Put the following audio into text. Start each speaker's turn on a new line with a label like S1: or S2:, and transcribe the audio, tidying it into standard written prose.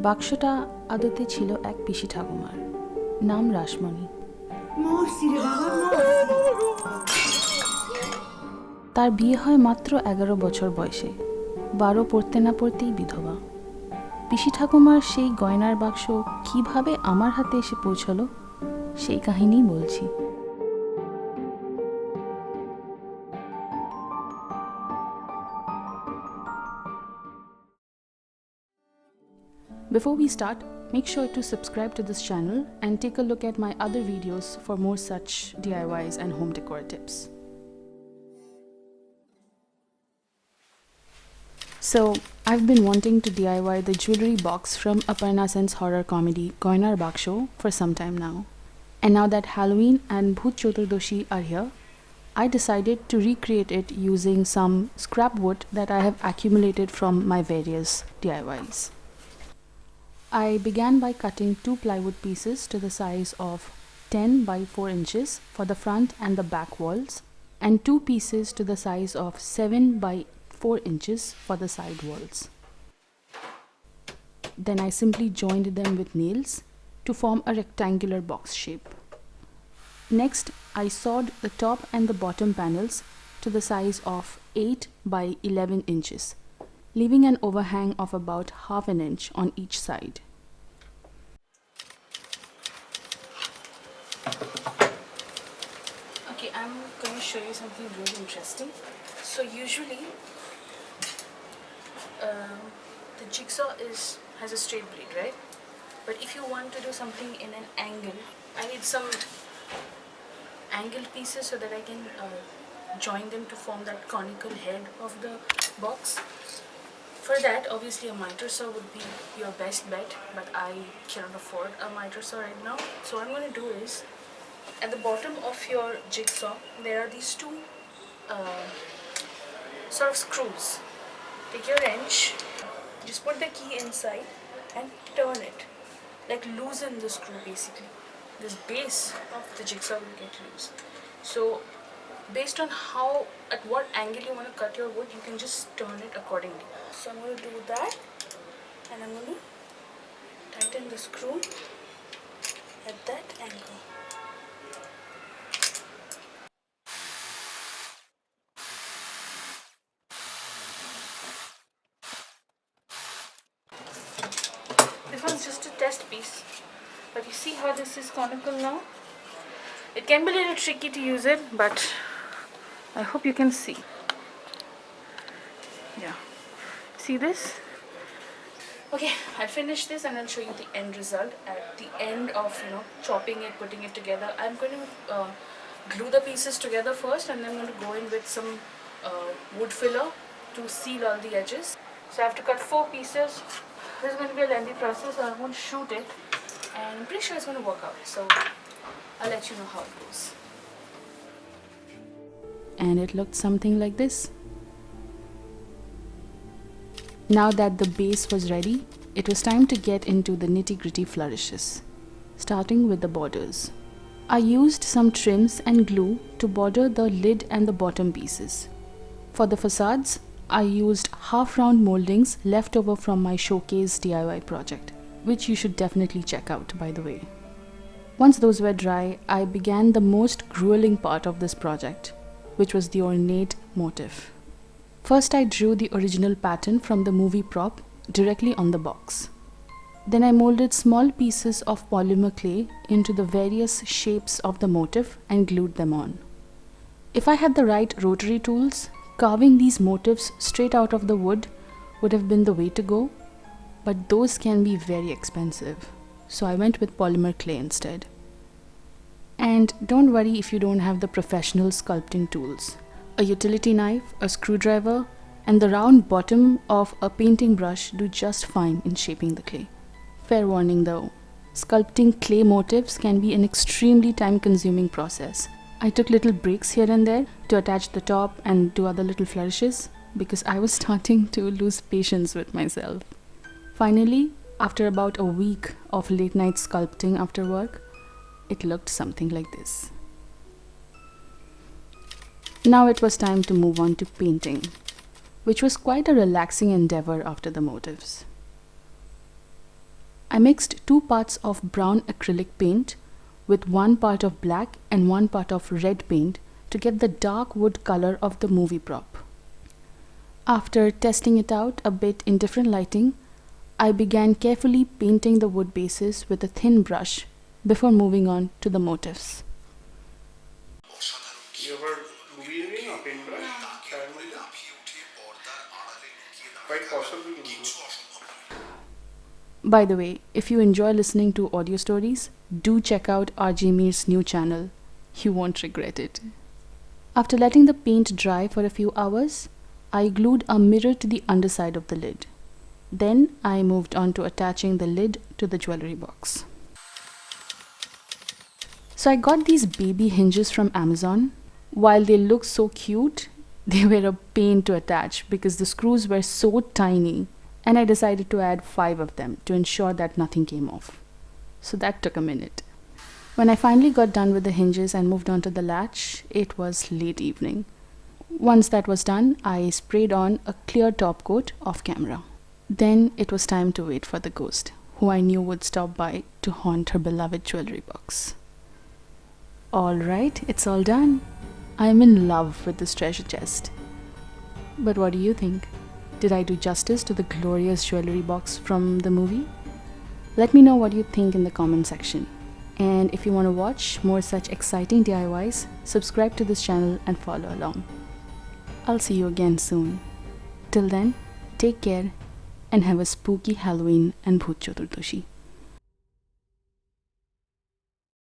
S1: বাক্সটা আদতে ছিল এক পিসি ঠাকুমার, নাম রাসমণি। তার বিয়ে হয় মাত্র 11 বছর বয়সে, 12 পড়তে না পড়তেই বিধবা। পিসি ঠাকুমার সেই গয়নার বাক্স কিভাবে আমার হাতে এসে পৌঁছলো সেই কাহিনীই বলছি। Before we start, make sure to subscribe to this channel and take a look at my other videos for more such DIYs and home decor tips. So, I've been wanting to DIY the jewellery box from Aparna Sen's horror comedy Goynar Baksho for some time now. And now that Halloween and Bhoot Chaturdashi are here, I decided to recreate it using some scrap wood that I have accumulated from my various DIYs. I began by cutting 2 plywood pieces to the size of 10 by 4 inches for the front and the back walls, and 2 pieces to the size of 7 by 4 inches for the side walls. Then I simply joined them with nails to form a rectangular box shape. Next, I sawed the top and the bottom panels to the size of 8 by 11 inches, leaving an overhang of about half an inch on each side. Okay, I'm going to show you something really interesting. So usually the jigsaw has a straight blade, right? But if you want to do something in an angle, I need some angled pieces so that I can join them to form that conical head of the box. For that, obviously a miter saw would be your best bet, but I cannot afford a miter saw right now. So what I'm going to do is, at the bottom of your jigsaw, there are these 2 sort of screws. Take your wrench, just put the key inside and turn it, like loosen the screw basically. This base of the jigsaw will get loose. So based on at what angle you want to cut your wood, you can just turn it accordingly. So I'm going to do that, and I'm going to tighten the screw at that angle. This one's just a test piece, but you see how this is conical now? It can be a little tricky to use it, but I hope you can see. Yeah, see this? Okay, I'll finish this and I'll show you the end result at the end of chopping it, putting it together. I'm going to glue the pieces together first, and then I'm going to go in with some wood filler to seal all the edges. So I have to cut 4 pieces. This is going to be a lengthy process, so I'm going to shoot it, and I'm pretty sure it's going to work out. So I'll let you know how it goes. And it looked something like this. Now that the base was ready, it was time to get into the nitty-gritty flourishes, starting with the borders. I used some trims and glue to border the lid and the bottom pieces. For the facades, I used half-round moldings left over from my showcase DIY project, which you should definitely check out, by the way. Once those were dry, I began the most grueling part of this project, which was the ornate motif. First, I drew the original pattern from the movie prop directly on the box. Then I molded small pieces of polymer clay into the various shapes of the motif and glued them on. If I had the right rotary tools, carving these motifs straight out of the wood would have been the way to go, but those can be very expensive. So I went with polymer clay instead. And don't worry if you don't have the professional sculpting tools. A utility knife, a screwdriver, and the round bottom of a painting brush do just fine in shaping the clay. Fair warning though, sculpting clay motifs can be an extremely time-consuming process. I took little breaks here and there to attach the top and do other little flourishes because I was starting to lose patience with myself. Finally, after about a week of late night sculpting after work, it looked something like this. Now it was time to move on to painting, which was quite a relaxing endeavor after the motifs. I mixed 2 parts of brown acrylic paint with 1 part of black and 1 part of red paint to get the dark wood color of the movie prop. After testing it out a bit in different lighting, I began carefully painting the wood bases with a thin brush before moving on to the motifs.
S2: You ever using a paintbrush? Quite possible.
S1: By the way, if you enjoy listening to audio stories, do check out RJ Meer's new channel. You won't regret it. After letting the paint dry for a few hours, I glued a mirror to the underside of the lid. Then I moved on to attaching the lid to the jewelry box. So I got these baby hinges from Amazon. While they look so cute, they were a pain to attach because the screws were so tiny, and I decided to add 5 of them to ensure that nothing came off. So that took a minute. When I finally got done with the hinges and moved on to the latch, it was late evening. Once that was done, I sprayed on a clear top coat off camera. Then it was time to wait for the ghost, who I knew would stop by to haunt her beloved jewelry box. Alright, it's all done. I'm in love with this treasure chest. But what do you think? Did I do justice to the glorious jewelry box from the movie? Let me know what you think in the comment section. And if you want to watch more such exciting DIYs, subscribe to this channel and follow along. I'll see you again soon. Till then, take care and have a spooky Halloween and Bhoot Chaturdashi.